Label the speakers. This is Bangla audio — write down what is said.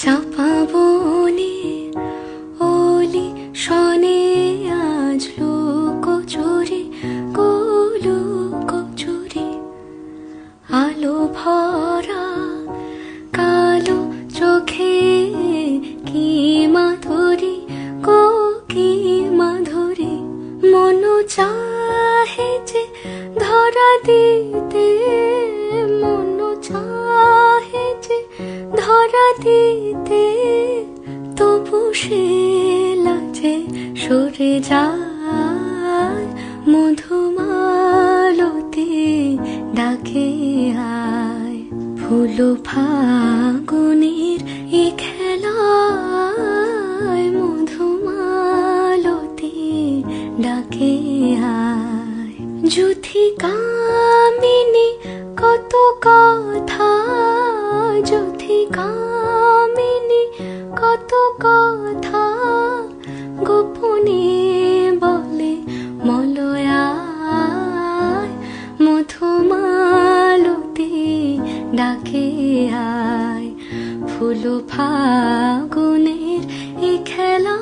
Speaker 1: চাপা বনে ওলি শনে আজ লুকোচুরি লুকোচুরি আলো ভরা কালো চোখে কি মাধুরী কি মাধুরী মন চাহে যে ধরা দিতে মন চাহে যে ধরা দিতে তবু সে লাজে সরে যায় মধুমালতি ডাকে আয় ফুল ফাগুনের এ খেলায় মধুমালতি ডাকে আয় যুথি কামিনী কত কথা যুথি কামিনী কত কথা গোপনে বলে মলয়ায় মধুমালতি ডাকে আয় ফুল ফাগুনের এ খেলা